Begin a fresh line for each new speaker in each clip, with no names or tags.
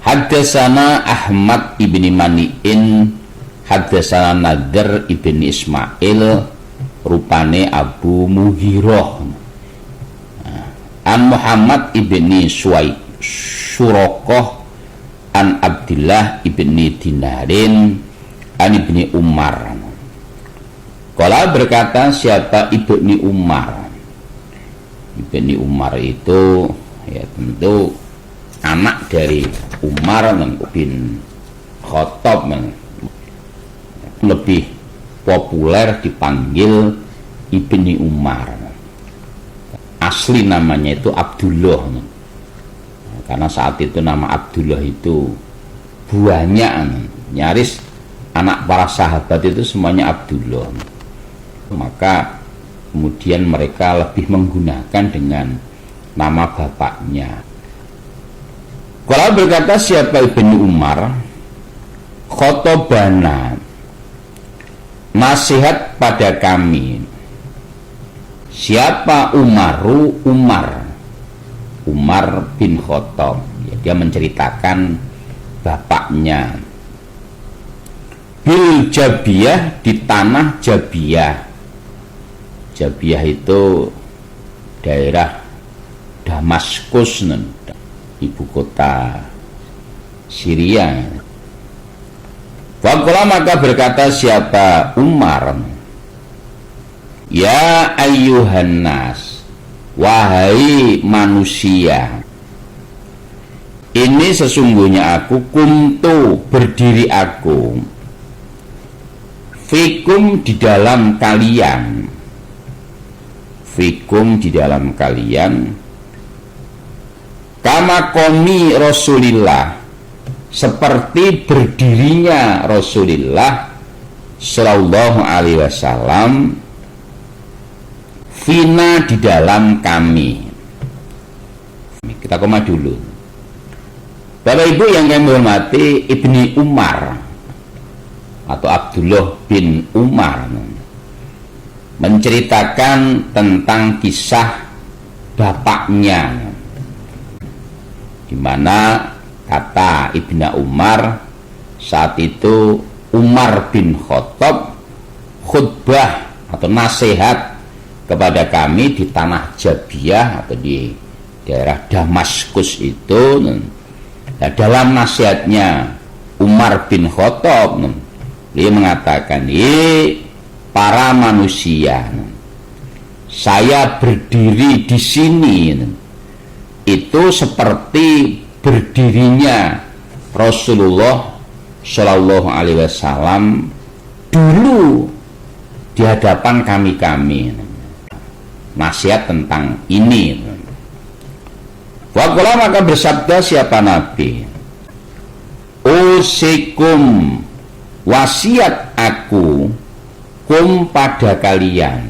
Haddatsana Ahmad ibni Mani'in, haddatsana Nadr ibni Ismail, rupane Abu Mughirah, an Muhammad ibni Suraqah, an Abdullah ibni Dinarin, an ibni Umar. Qala berkata siapa Ibni Umar. Ibni Umar itu ya tentu anak dari Umar bin Khattab, lebih populer dipanggil Ibni Umar. Asli namanya itu Abdullah, karena saat itu nama Abdullah itu banyak, nyaris anak para sahabat itu semuanya Abdullah. Maka kemudian mereka lebih menggunakan dengan nama bapaknya. Kalau berkata siapa Ibni Umar, khotobana, nasihat pada kami. Siapa Umaru? Umar bin Khattab, ya, dia menceritakan bapaknya. Bil Jabiyah, di tanah Jabiyah. Jabiyah itu daerah Damaskus, ibu kota Syria. Faqala, maka berkata siapa Umar, ya ayyuhan nas, wahai manusia, ini sesungguhnya aku kuntu, berdiri aku, fikum, di dalam kalian, fikum, di dalam kalian, kama qomi Rasulillah, seperti berdirinya Rasulullah sallallahu alaihi wasallam, fina, di dalam kami. Kita koma dulu. Bapak Ibu yang kami hormati, Ibni Umar atau Abdullah bin Umar menceritakan tentang kisah bapaknya, di mana kata Ibnu Umar saat itu Umar bin Khattab khutbah atau nasihat kepada kami di tanah Jabiyah atau di daerah Damaskus itu. Nah, dalam nasihatnya Umar bin Khattab, dia mengatakan, para manusia, saya berdiri di sini itu seperti berdirinya Rasulullah Shallallahu Alaihi Wasallam dulu di hadapan kami. Nasihat tentang ini. Waqala, maka bersabda siapa Nabi, usikum, wasiat aku, kum, pada kalian,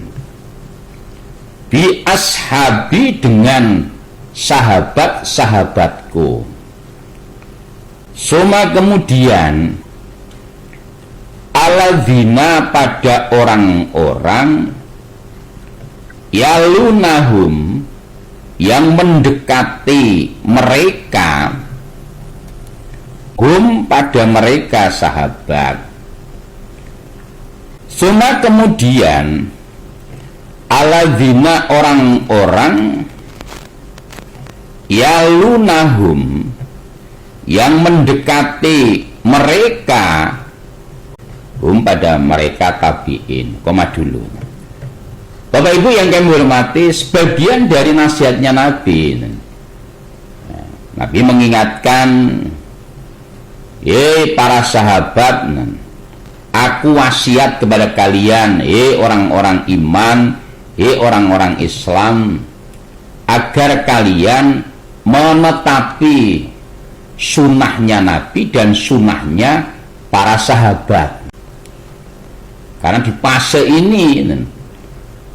bi ashabi, dengan sahabat-sahabatku. Suma, kemudian, aladzina, pada orang-orang, yalunahum, yang mendekati mereka, hum, pada mereka sahabat. Suma, kemudian, aladzina, orang-orang, yalunahum, yang mendekati mereka, hum, pada mereka tabi'in. Koma dulu. Bapak Ibu yang kami hormati, sebagian dari nasihatnya Nabi, Nabi mengingatkan, para sahabat, aku wasiat kepada kalian, orang-orang iman, orang-orang Islam, agar kalian menetapi sunnahnya Nabi dan sunnahnya para sahabat. Karena di fase ini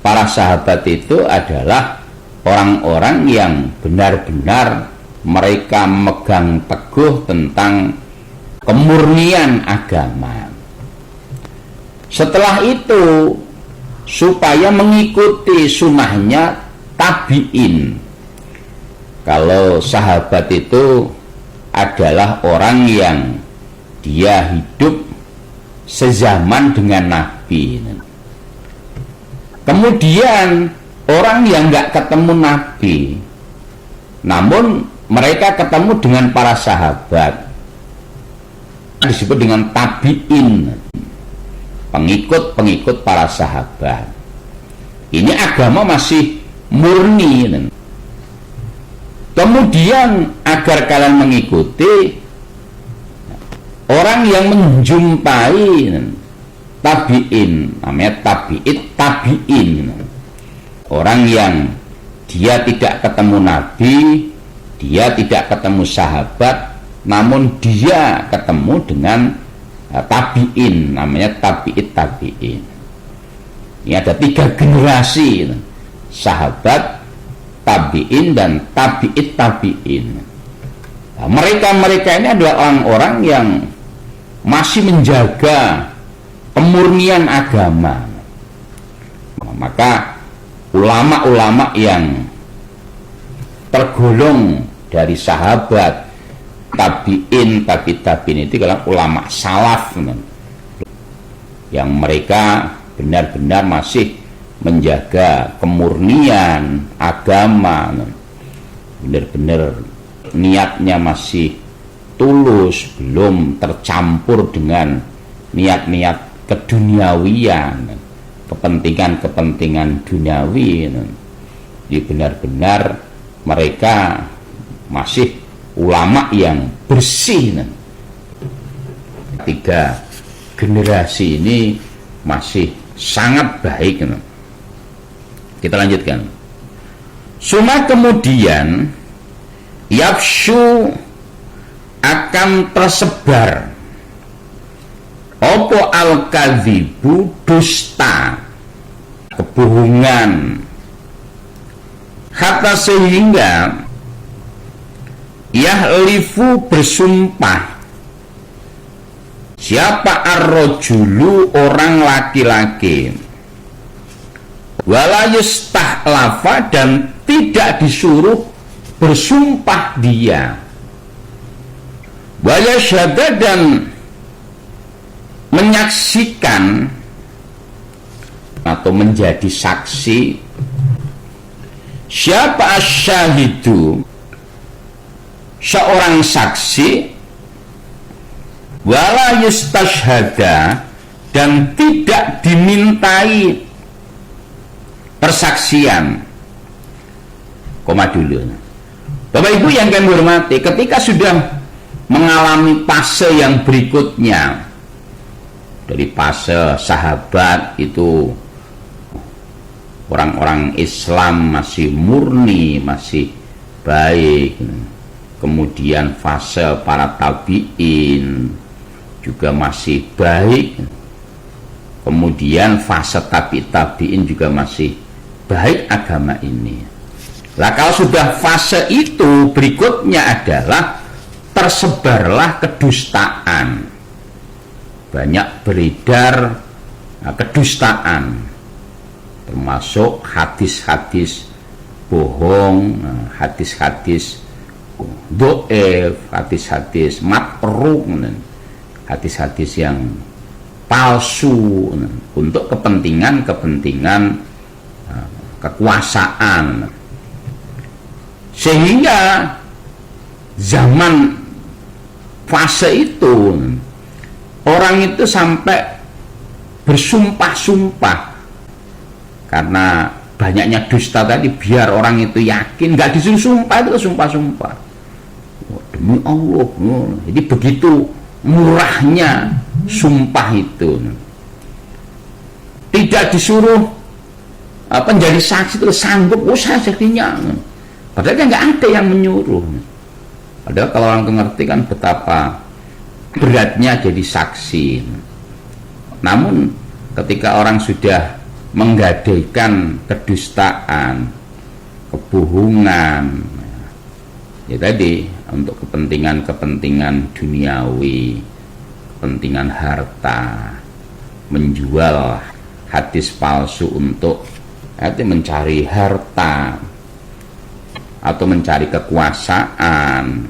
para sahabat itu adalah orang-orang yang benar-benar mereka megang teguh tentang kemurnian agama. Setelah itu, supaya mengikuti sunnahnya tabi'in. Kalau sahabat itu adalah orang yang dia hidup sezaman dengan Nabi. Kemudian orang yang nggak ketemu Nabi, namun mereka ketemu dengan para sahabat, disebut dengan tabi'in, pengikut-pengikut para sahabat. Ini agama masih murni. Kemudian agar kalian mengikuti orang yang menjumpai tabi'in, namanya tabi'in, orang yang dia tidak ketemu Nabi, dia tidak ketemu sahabat, namun dia ketemu dengan tabi'in, namanya tabi'in. Ini ada 3 generasi, sahabat, tabi'in, dan tabi'in. Nah, mereka ini adalah orang-orang yang masih menjaga kemurnian agama. Maka ulama-ulama yang tergolong dari sahabat, tabi'in itu adalah ulama salaf, yang mereka benar-benar masih menjaga kemurnian agama, benar-benar niatnya masih tulus, belum tercampur dengan niat-niat keduniawian, kepentingan-kepentingan duniawi. Jadi benar-benar mereka masih ulama yang bersih. 3 generasi ini masih sangat baik. Kita lanjutkan. Suma kemudian yafshu akan tersebar opo al-kadzibu, dusta, kebohongan, hatta sehingga yahlifu, bersumpah, siapa ar-rajulu, orang laki-laki, wala yustahlafa, dan tidak disuruh bersumpah dia, wa yasyhada, dan menyaksikan atau menjadi saksi, siapa asyahidu, seorang saksi, wala yustashhada, dan tidak dimintai persaksian. Koma dulu. Bapak Ibu yang kami hormati, ketika sudah mengalami fase yang berikutnya, dari fase sahabat itu orang-orang Islam masih murni, masih baik, kemudian fase para tabi'in juga masih baik, kemudian fase tabi'in juga masih baik agama ini. Nah, kalau sudah fase itu, berikutnya adalah tersebarlah kedustaan, banyak beredar kedustaan, termasuk hadis-hadis bohong, hadis-hadis do'ef, hadis-hadis makruh, hadis-hadis yang palsu untuk kepentingan kekuasaan. Sehingga zaman fase itu orang itu sampai bersumpah-sumpah karena banyaknya dusta tadi, biar orang itu yakin, nggak disuruh sumpah itu sumpah-sumpah. Demi Allah, jadi begitu murahnya sumpah itu. Tidak disuruh menjadi saksi terus sanggup, saya saksinya. Padahal kan nggak ada yang menyuruh. Padahal kalau orang itu ngerti kan betapa beratnya jadi saksi. Namun ketika orang sudah menggadaikan kedustaan, kebohongan, ya tadi untuk kepentingan-kepentingan duniawi, kepentingan harta, menjual hadis palsu untuk mencari harta atau mencari kekuasaan,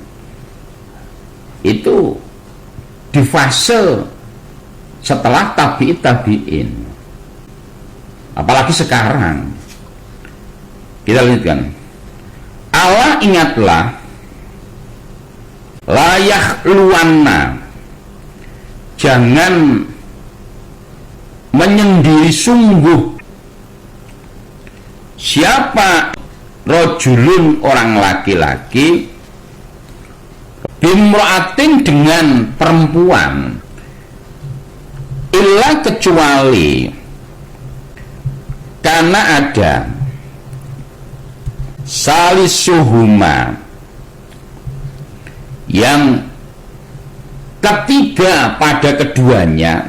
itu di fase setelah tabi'in. Apalagi sekarang. Kita lanjutkan. Allah ingatlah, layak luanna, jangan menyendiri sungguh siapa rojulun orang laki-laki bimroatin dengan perempuan, illa kecuali karena ada salisuhuma, yang ketiga pada keduanya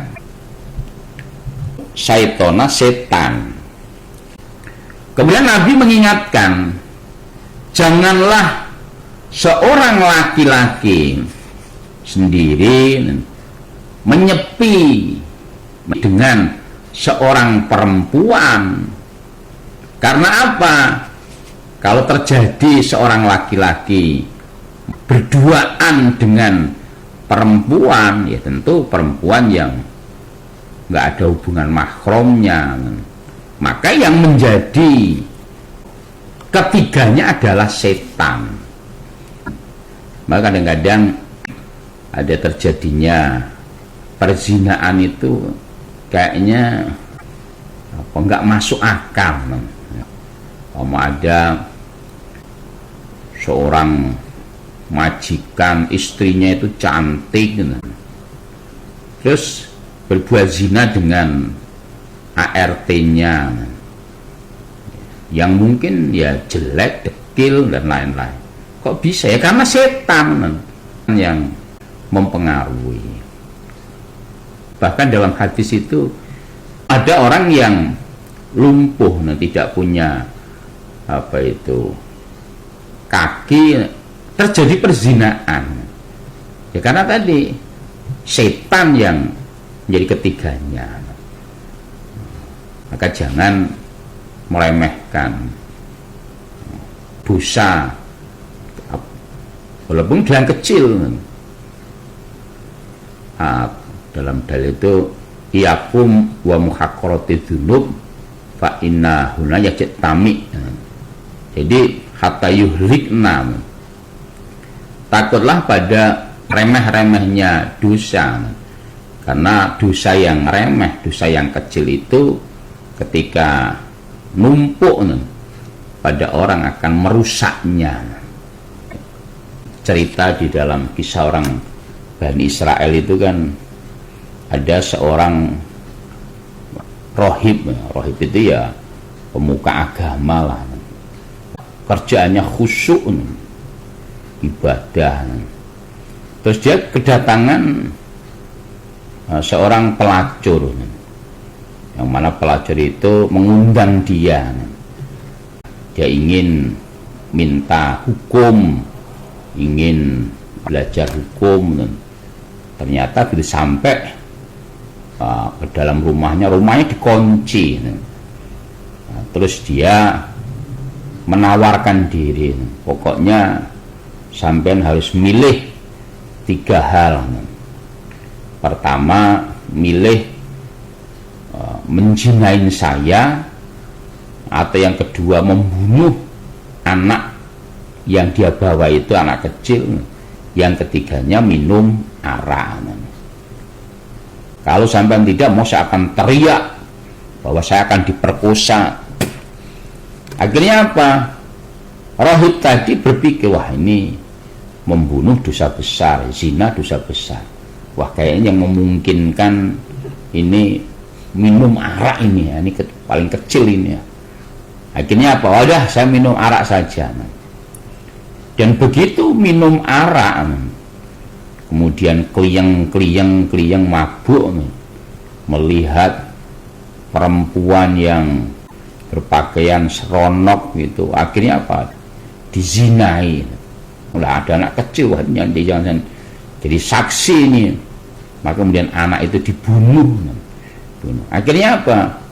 syaitona, setan. Kemudian Nabi mengingatkan, janganlah seorang laki-laki sendiri menyepi dengan seorang perempuan. Karena apa? Kalau terjadi seorang laki-laki berduaan dengan perempuan, ya tentu perempuan yang nggak ada hubungan mahramnya, maka yang menjadi ketiganya adalah setan. Maka kadang-kadang ada terjadinya perzinaan itu kayaknya apa, nggak masuk akal. Ada seorang majikan, istrinya itu cantik, terus berbuat zina dengan ART-nya yang mungkin ya jelek, dekil dan lain-lain. Kok bisa ya? Karena setan yang mempengaruhi. Bahkan dalam hadis itu ada orang yang lumpuh, tidak punya kaki, terjadi perzinaan. Ya karena tadi setan yang menjadi ketiganya. Maka jangan meremehkan dosa walaupun yang kecil. Dalam dalil itu iyakum wa muhaqqarati dzunub fa inna huna yajtami. Jadi hatta yuhlikna, takutlah pada remeh-remehnya dosa, karena dosa yang remeh, dosa yang kecil itu ketika numpuk pada orang akan merusaknya. Cerita di dalam kisah orang Bani Israel itu kan ada seorang rohib itu ya pemuka agama lah, kerjaannya khusyuk, ibadah. Terus dia kedatangan seorang pelacur, yang mana pelacur itu mengundang dia ingin minta hukum, ingin belajar hukum. Ternyata begitu sampai ke dalam rumahnya dikunci. Terus dia menawarkan diri, pokoknya sampean harus milih 3 hal. Pertama, milih menjinain saya, atau yang kedua membunuh anak yang dia bawa itu anak kecil, yang ketiganya minum arak. Kalau sampean tidak mau, saya akan teriak bahwa saya akan diperkosa. Akhirnya apa? Rahib tadi berpikir, wah ini membunuh dosa besar, zina dosa besar. Wah kayaknya yang memungkinkan ini minum arak ini ya, ini paling kecil ini ya. Akhirnya apa? Wadah, saya minum arak saja. Dan begitu minum arak, kemudian kliyeng mabuk, melihat perempuan yang berpakaian seronok gitu. Akhirnya apa? Dizinai. Udah ada anak kecil, yang jangan jadi saksi ini. Maka kemudian anak itu dibunuh. Akhirnya apa?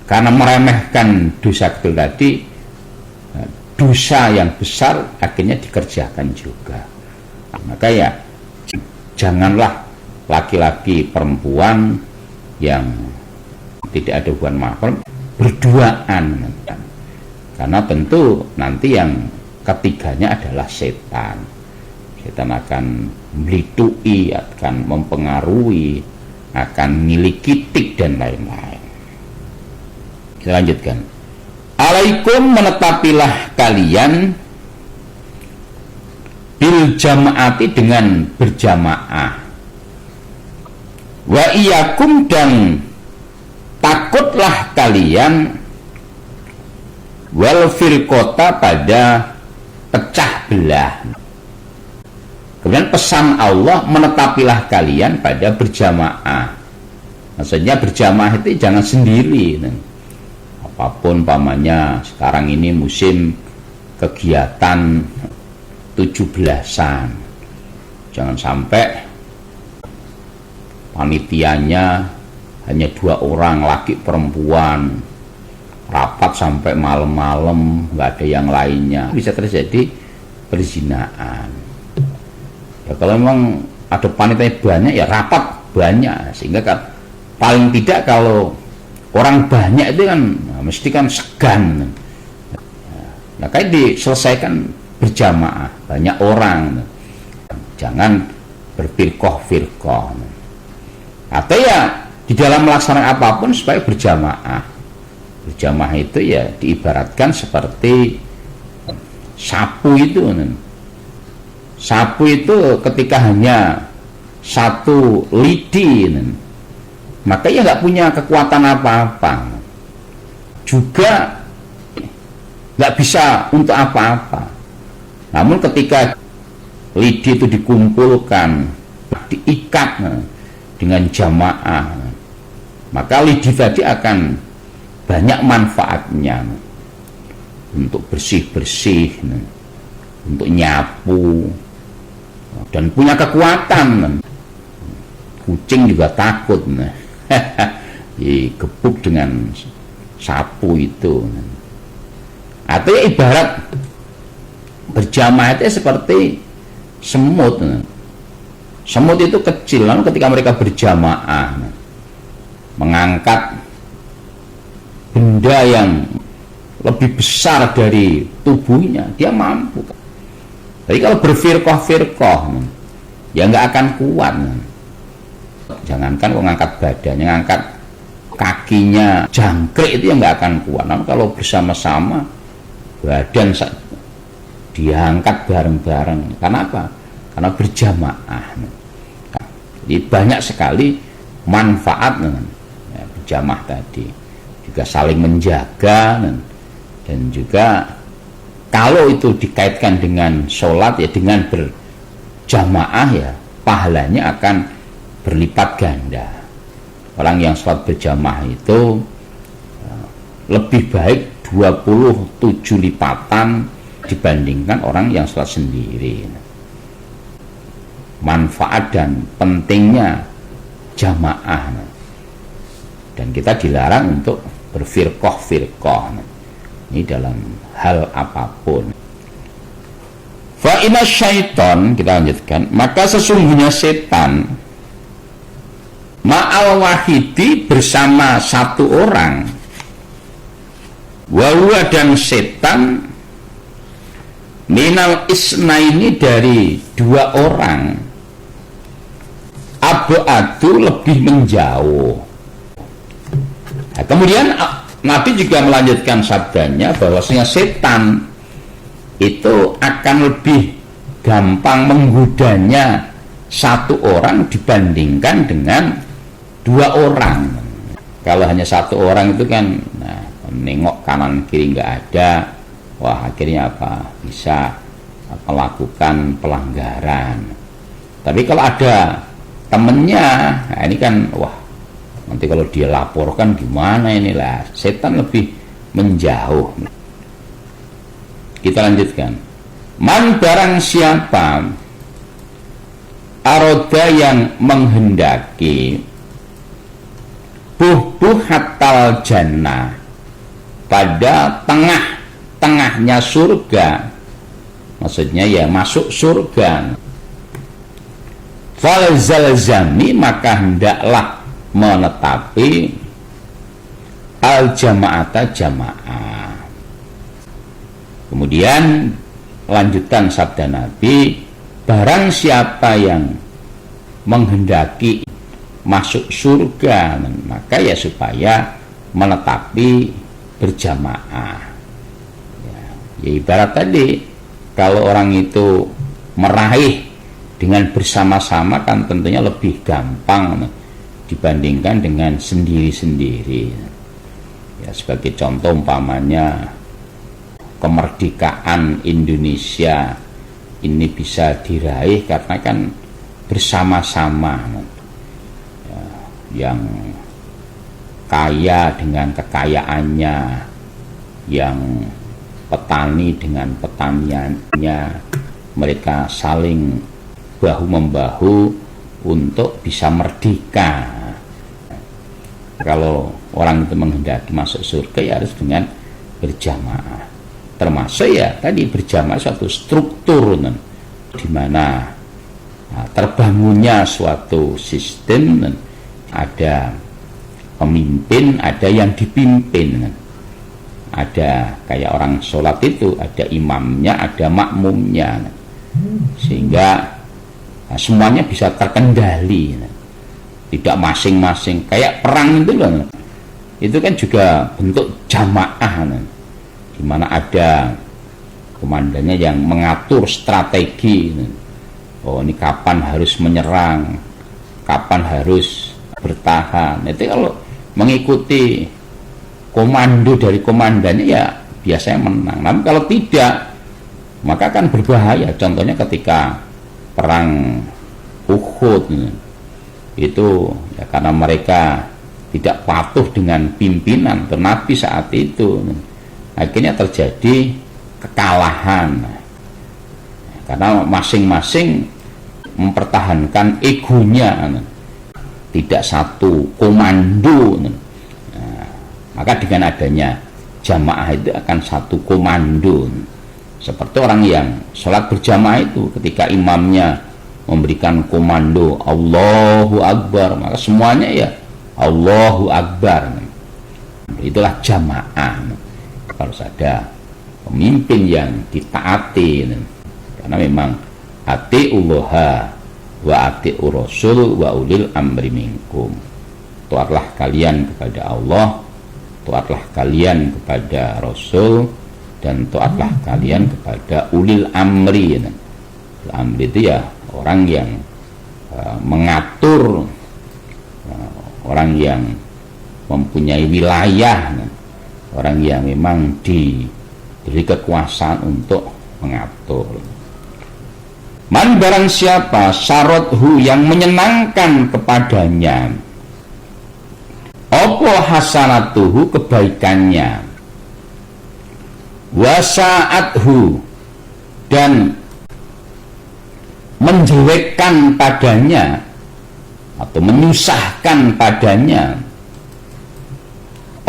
Karena meremehkan dosa kecil tadi, dosa yang besar akhirnya dikerjakan juga. Maka ya janganlah laki-laki perempuan yang tidak ada hubungan mahram berduaan, karena tentu nanti yang ketiganya adalah setan. Setan akan melitui, akan mempengaruhi, akan milikitik dan lain-lain. Kita lanjutkan. Alaikum, menetapilah kalian bil jamaati, dengan berjamaah. Wa iyakum, dan takutlah kalian wal firqota, pada pecah belah. Kemudian pesan Allah, menetapilah kalian pada berjamaah. Maksudnya berjamaah itu jangan sendiri. Apapun pamannya, sekarang ini musim kegiatan 17-an, jangan sampai panitianya hanya 2 orang, laki perempuan, rapat sampai malam-malam, nggak ada yang lainnya, bisa terjadi perzinaan. Ya kalau memang ada panitia banyak, ya rapat banyak, sehingga kan paling tidak kalau orang banyak itu kan mesti kan segan. Nah, kayak diselesaikan berjamaah, banyak orang, jangan berfirqah-firqah. Atau ya di dalam melaksanakan apapun supaya berjamaah. Berjamaah itu ya diibaratkan seperti sapu itu. Sapu itu ketika hanya 1 lidi, maka ia nggak punya kekuatan apa-apa, juga nggak bisa untuk apa-apa. Namun ketika lidi itu dikumpulkan, diikat dengan jamaah, maka lidi tadi akan banyak manfaatnya untuk bersih-bersih, untuk nyapu, dan punya kekuatan. Kucing juga takut digebuk dengan sapu itu. Atau ya ibarat berjamaah itu seperti semut. Semut itu kecil, lalu ketika mereka berjamaah mengangkat benda yang lebih besar dari tubuhnya, dia mampu. Tapi kalau berfirqah-firqah, ya nggak akan kuat. Jangankan mengangkat badannya, ngangkat kakinya jangkrik itu yang nggak akan kuat. Namun kalau bersama-sama, badan diangkat bareng-bareng. Karena apa? Karena berjamaah. Jadi banyak sekali manfaat berjamaah tadi. Juga saling menjaga, dan juga kalau itu dikaitkan dengan sholat, ya dengan berjamaah, ya pahalanya akan berlipat ganda. Orang yang sholat berjamaah itu lebih baik 27 lipatan dibandingkan orang yang sholat sendiri. Manfaat dan pentingnya jamaah, dan kita dilarang untuk berfirqah-firqah ini dalam hal apapun. Fa inna syaiton, kita lanjutkan, maka sesungguhnya setan ma'al wahidi, bersama 1 orang, wa dan setan minal isnaini, dari 2 orang, abadu, lebih menjauh. Nah, kemudian Nabi juga melanjutkan sabdanya bahwasanya setan itu akan lebih gampang menggodanya 1 orang dibandingkan dengan 2 orang. Kalau hanya 1 orang itu kan, nengok kanan kiri nggak ada, wah akhirnya apa, bisa melakukan pelanggaran. Tapi kalau ada temennya, nah ini kan, wah nanti kalau dia laporkan gimana, inilah setan lebih menjauh. Kita lanjutkan. Man, barang siapa aroda, yang menghendaki buh-buhatal jannah, pada tengah-tengahnya surga, maksudnya ya masuk surga, Fal zalzami, maka hendaklah menetapi al jama'ata jamaah. Kemudian lanjutan sabda Nabi, barang siapa yang menghendaki masuk surga, maka ya supaya menetapi berjamaah. Ya ibarat tadi, kalau orang itu meraih dengan bersama-sama kan tentunya lebih gampang dibandingkan dengan sendiri-sendiri. Ya, sebagai contoh umpamanya kemerdekaan Indonesia ini bisa diraih karena kan bersama-sama. Ya, yang kaya dengan kekayaannya, yang petani dengan petaniannya, mereka saling bahu-membahu untuk bisa merdeka. Kalau orang itu menghendaki masuk surga ya harus dengan berjamaah. Termasuk ya tadi berjamaah suatu struktur di mana terbangunnya suatu sistem, ada pemimpin, ada yang dipimpin. Ada kayak orang sholat itu, ada imamnya, ada makmumnya, sehingga semuanya bisa terkendali, tidak masing-masing. Kayak perang itu loh, itu kan juga bentuk jamaah, di mana ada komandannya yang mengatur strategi. Oh, ini kapan harus menyerang, kapan harus bertahan. Itu kalau mengikuti komando dari komandannya ya biasanya menang. Namun kalau tidak, maka kan berbahaya. Contohnya ketika perang Uhud itu ya karena mereka tidak patuh dengan pimpinan atau Nabi saat itu, akhirnya terjadi kekalahan karena masing-masing mempertahankan egonya, tidak satu komando. Maka dengan adanya jamaah itu akan satu komando. Seperti orang yang sholat berjamaah itu, ketika imamnya memberikan komando Allahu Akbar, maka semuanya ya Allahu Akbar. Itulah jamaah. Harus ada pemimpin yang ditaati, karena memang atiullaha wa atiur rasul wa ulil amri minkum. Taatlah kalian kepada Allah, taatlah kalian kepada Rasul, dan taatlah kalian kepada ulil amri. Ulil amri itu ya orang yang mengatur, orang yang mempunyai wilayah, orang yang memang diberi kekuasaan untuk mengatur. Man barang siapa syarothu yang menyenangkan kepadanya, opo hasanatuhu kebaikannya, wasaathu dan menjelekkan padanya atau menyusahkan padanya,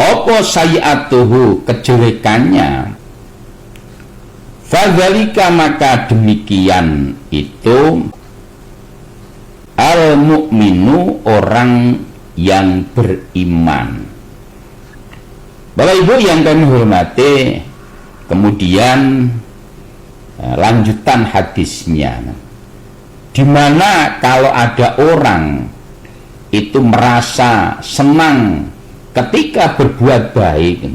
opo sayiatuhu kejelekannya, fadzalika maka demikian itu al mu'minu orang yang beriman. Bapak Ibu yang kami hormati, kemudian lanjutan hadisnya, dimana kalau ada orang itu merasa senang ketika berbuat baik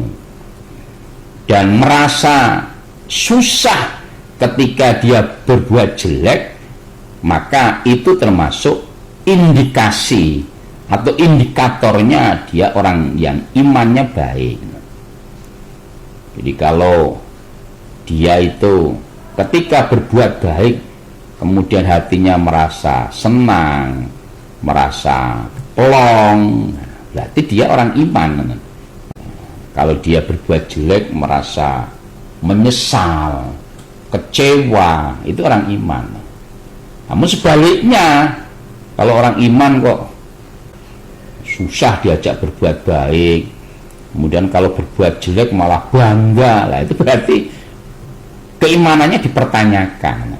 dan merasa susah ketika dia berbuat jelek, maka itu termasuk indikasi atau indikatornya dia orang yang imannya baik. Jadi kalau dia itu ketika berbuat baik kemudian hatinya merasa senang, merasa plong, berarti dia orang iman. Kalau dia berbuat jelek merasa menyesal, kecewa, itu orang iman. Namun sebaliknya, kalau orang iman kok susah diajak berbuat baik, kemudian kalau berbuat jelek malah bangga, lah itu berarti keimanannya dipertanyakan.